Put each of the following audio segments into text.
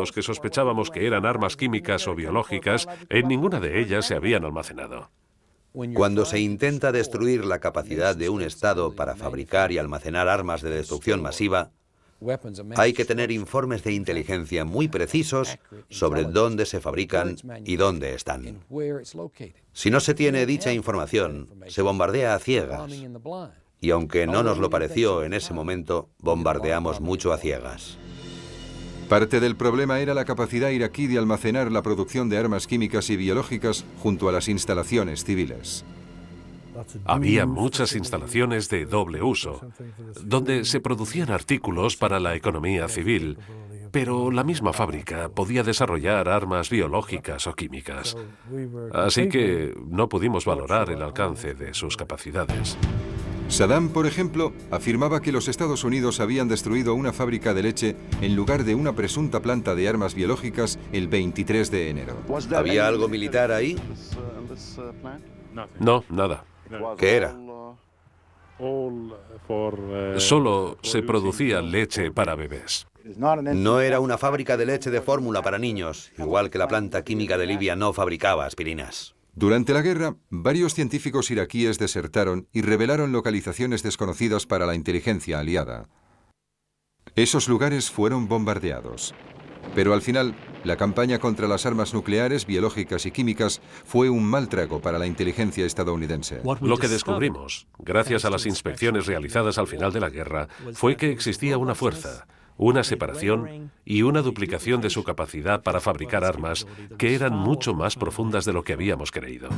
los que sospechábamos que eran armas químicas o biológicas, en ninguna de ellas se habían almacenado. Cuando se intenta destruir la capacidad de un Estado para fabricar y almacenar armas de destrucción masiva, hay que tener informes de inteligencia muy precisos sobre dónde se fabrican y dónde están. Si no se tiene dicha información, se bombardea a ciegas. Y aunque no nos lo pareció en ese momento, bombardeamos mucho a ciegas. Parte del problema era la capacidad iraquí de almacenar la producción de armas químicas y biológicas junto a las instalaciones civiles. Había muchas instalaciones de doble uso, donde se producían artículos para la economía civil, pero la misma fábrica podía desarrollar armas biológicas o químicas. Así que no pudimos valorar el alcance de sus capacidades. Saddam, por ejemplo, afirmaba que los Estados Unidos habían destruido una fábrica de leche en lugar de una presunta planta de armas biológicas el 23 de enero. ¿Había algo militar ahí? No, nada. ¿Qué era? Solo se producía leche para bebés. No era una fábrica de leche de fórmula para niños, igual que la planta química de Libia no fabricaba aspirinas. Durante la guerra, varios científicos iraquíes desertaron y revelaron localizaciones desconocidas para la inteligencia aliada. Esos lugares fueron bombardeados. Pero al final, la campaña contra las armas nucleares, biológicas y químicas fue un mal trago para la inteligencia estadounidense. Lo que descubrimos, gracias a las inspecciones realizadas al final de la guerra, fue que existía una fuerza, una separación y una duplicación de su capacidad para fabricar armas que eran mucho más profundas de lo que habíamos creído.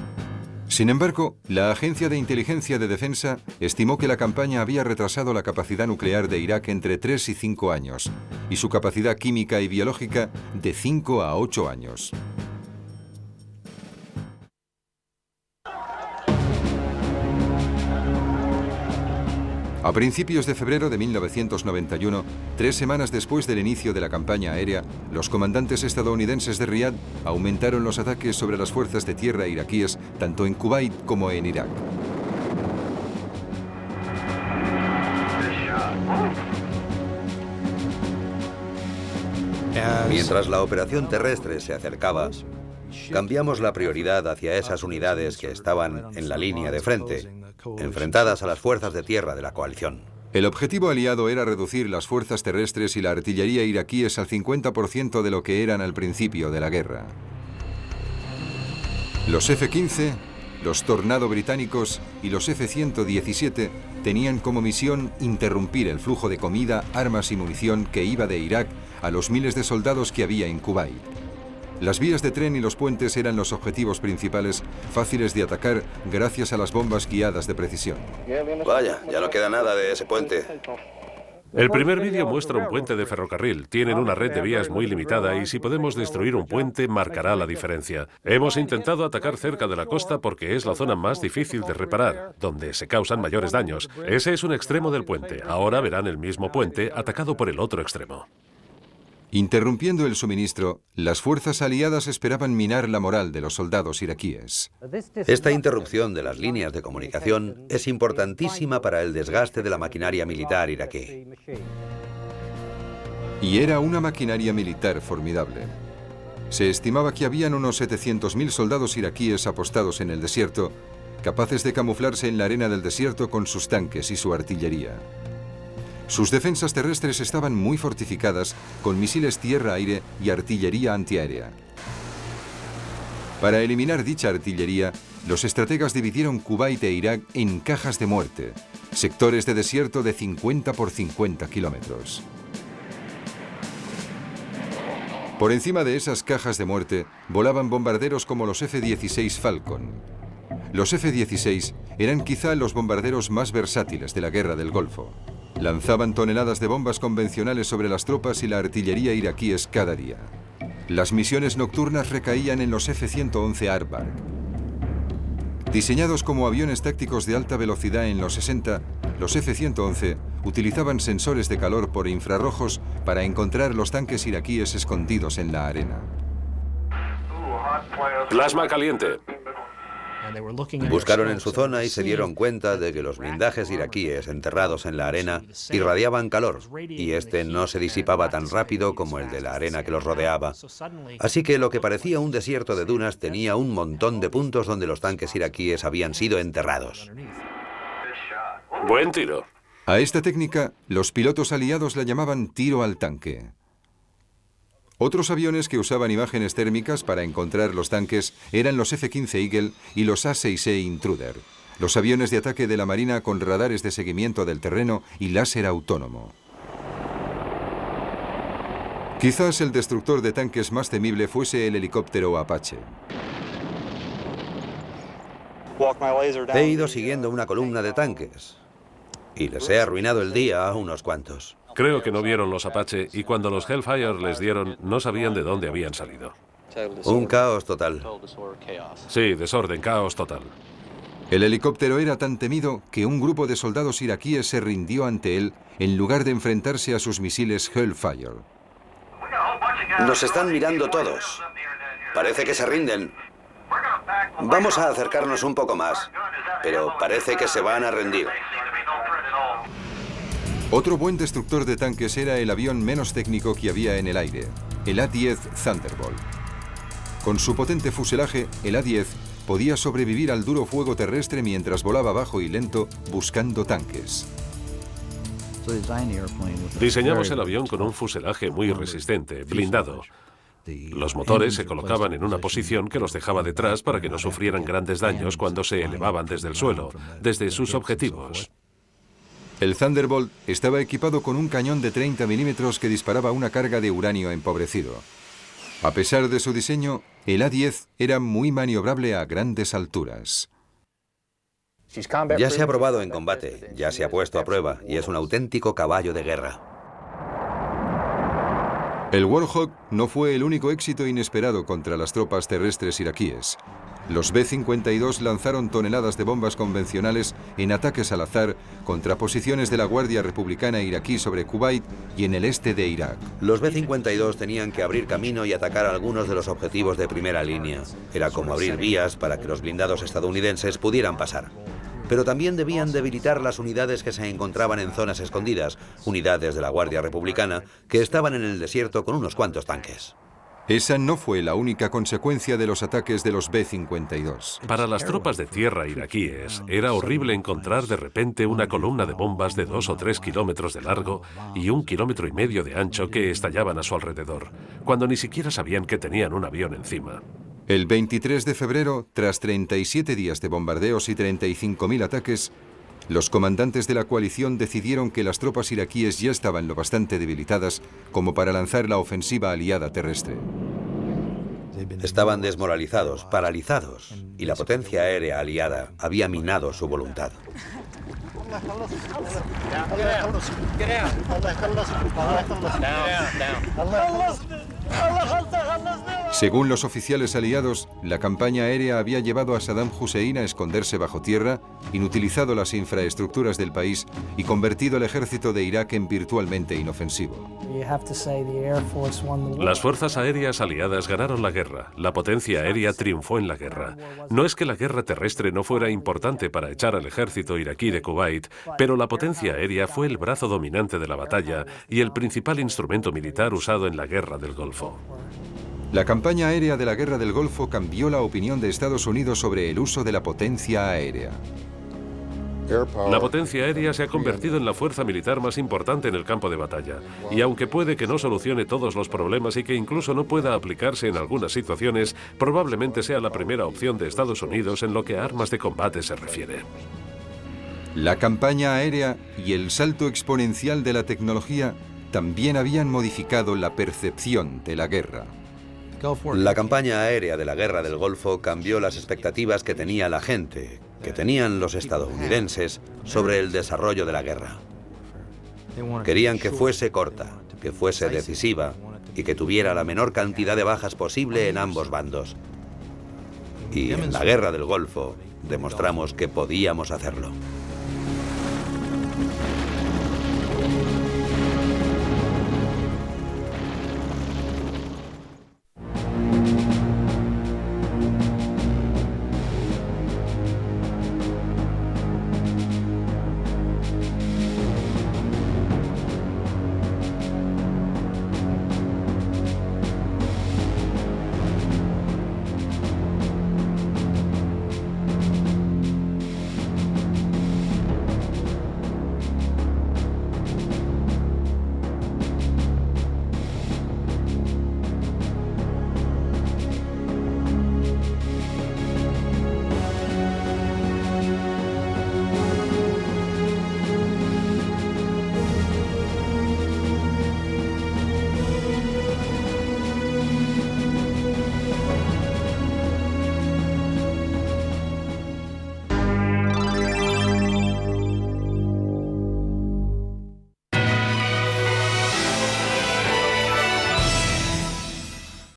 Sin embargo, la Agencia de Inteligencia de Defensa estimó que la campaña había retrasado la capacidad nuclear de Irak entre 3 y 5 años, y su capacidad química y biológica de 5 a 8 años. A principios de febrero de 1991, 3 semanas después del inicio de la campaña aérea, los comandantes estadounidenses de Riad aumentaron los ataques sobre las fuerzas de tierra iraquíes tanto en Kuwait como en Irak. Mientras la operación terrestre se acercaba, cambiamos la prioridad hacia esas unidades que estaban en la línea de frente, enfrentadas a las fuerzas de tierra de la coalición. El objetivo aliado era reducir las fuerzas terrestres y la artillería iraquíes al 50% de lo que eran al principio de la guerra. Los F-15, los Tornado británicos y los F-117 tenían como misión interrumpir el flujo de comida, armas y munición que iba de Irak a los miles de soldados que había en Kuwait. Las vías de tren y los puentes eran los objetivos principales, fáciles de atacar gracias a las bombas guiadas de precisión. Vaya, ya no queda nada de ese puente. El primer vídeo muestra un puente de ferrocarril. Tienen una red de vías muy limitada y si podemos destruir un puente, marcará la diferencia. Hemos intentado atacar cerca de la costa porque es la zona más difícil de reparar, donde se causan mayores daños. Ese es un extremo del puente. Ahora verán el mismo puente atacado por el otro extremo. Interrumpiendo el suministro, las fuerzas aliadas esperaban minar la moral de los soldados iraquíes. Esta interrupción de las líneas de comunicación es importantísima para el desgaste de la maquinaria militar iraquí. Y era una maquinaria militar formidable. Se estimaba que habían unos 700.000 soldados iraquíes apostados en el desierto, capaces de camuflarse en la arena del desierto con sus tanques y su artillería. Sus defensas terrestres estaban muy fortificadas con misiles tierra-aire y artillería antiaérea. Para eliminar dicha artillería, los estrategas dividieron Kuwait e Irak en cajas de muerte, sectores de desierto de 50 por 50 kilómetros. Por encima de esas cajas de muerte volaban bombarderos como los F-16 Falcon. Los F-16 eran quizá los bombarderos más versátiles de la Guerra del Golfo. Lanzaban toneladas de bombas convencionales sobre las tropas y la artillería iraquíes cada día. Las misiones nocturnas recaían en los F-111 Aardvark. Diseñados como aviones tácticos de alta velocidad en los 60, los F-111 utilizaban sensores de calor por infrarrojos para encontrar los tanques iraquíes escondidos en la arena. Plasma caliente. Buscaron en su zona y se dieron cuenta de que los blindajes iraquíes enterrados en la arena irradiaban calor, y este no se disipaba tan rápido como el de la arena que los rodeaba. Así que lo que parecía un desierto de dunas tenía un montón de puntos donde los tanques iraquíes habían sido enterrados. Buen tiro. A esta técnica, los pilotos aliados la llamaban tiro al tanque. Otros aviones que usaban imágenes térmicas para encontrar los tanques eran los F-15 Eagle y los A-6E Intruder, los aviones de ataque de la Marina con radares de seguimiento del terreno y láser autónomo. Quizás el destructor de tanques más temible fuese el helicóptero Apache. He ido siguiendo una columna de tanques y les he arruinado el día a unos cuantos. Creo que no vieron los Apache y cuando los Hellfire les dieron, no sabían de dónde habían salido. Un caos total. Sí, desorden, caos total. El helicóptero era tan temido que un grupo de soldados iraquíes se rindió ante él en lugar de enfrentarse a sus misiles Hellfire. Nos están mirando todos. Parece que se rinden. Vamos a acercarnos un poco más, pero parece que se van a rendir. Otro buen destructor de tanques era el avión menos técnico que había en el aire, el A-10 Thunderbolt. Con su potente fuselaje, el A-10 podía sobrevivir al duro fuego terrestre mientras volaba bajo y lento buscando tanques. Diseñamos el avión con un fuselaje muy resistente, blindado. Los motores se colocaban en una posición que los dejaba detrás para que no sufrieran grandes daños cuando se elevaban desde el suelo, desde sus objetivos. El Thunderbolt estaba equipado con un cañón de 30 milímetros que disparaba una carga de uranio empobrecido. A pesar de su diseño, el A-10 era muy maniobrable a grandes alturas. Ya se ha probado en combate, ya se ha puesto a prueba y es un auténtico caballo de guerra. El Warhawk no fue el único éxito inesperado contra las tropas terrestres iraquíes. Los B-52 lanzaron toneladas de bombas convencionales en ataques al azar contra posiciones de la Guardia Republicana iraquí sobre Kuwait y en el este de Irak. Los B-52 tenían que abrir camino y atacar algunos de los objetivos de primera línea. Era como abrir vías para que los blindados estadounidenses pudieran pasar. Pero también debían debilitar las unidades que se encontraban en zonas escondidas, unidades de la Guardia Republicana que estaban en el desierto con unos cuantos tanques. Esa no fue la única consecuencia de los ataques de los B-52. Para las tropas de tierra iraquíes, era horrible encontrar de repente una columna de bombas de 2 o 3 kilómetros de largo y 1,5 kilómetros de ancho que estallaban a su alrededor, cuando ni siquiera sabían que tenían un avión encima. El 23 de febrero, tras 37 días de bombardeos y 35.000 ataques, los comandantes de la coalición decidieron que las tropas iraquíes ya estaban lo bastante debilitadas como para lanzar la ofensiva aliada terrestre. Estaban desmoralizados, paralizados, y la potencia aérea aliada había minado su voluntad. Según los oficiales aliados, la campaña aérea había llevado a Saddam Hussein a esconderse bajo tierra, inutilizado las infraestructuras del país y convertido el ejército de Irak en virtualmente inofensivo. Las fuerzas aéreas aliadas ganaron la guerra. La potencia aérea triunfó en la guerra. No es que la guerra terrestre no fuera importante para echar al ejército iraquí de Kuwait, pero la potencia aérea fue el brazo dominante de la batalla y el principal instrumento militar usado en la guerra del Golfo. La campaña aérea de la Guerra del Golfo cambió la opinión de Estados Unidos sobre el uso de la potencia aérea. La potencia aérea se ha convertido en la fuerza militar más importante en el campo de batalla. Y aunque puede que no solucione todos los problemas y que incluso no pueda aplicarse en algunas situaciones, probablemente sea la primera opción de Estados Unidos en lo que a armas de combate se refiere. La campaña aérea y el salto exponencial de la tecnología también habían modificado la percepción de la guerra. La campaña aérea de la Guerra del Golfo cambió las expectativas que tenía la gente, que tenían los estadounidenses, sobre el desarrollo de la guerra. Querían que fuese corta, que fuese decisiva y que tuviera la menor cantidad de bajas posible en ambos bandos. Y en la Guerra del Golfo demostramos que podíamos hacerlo.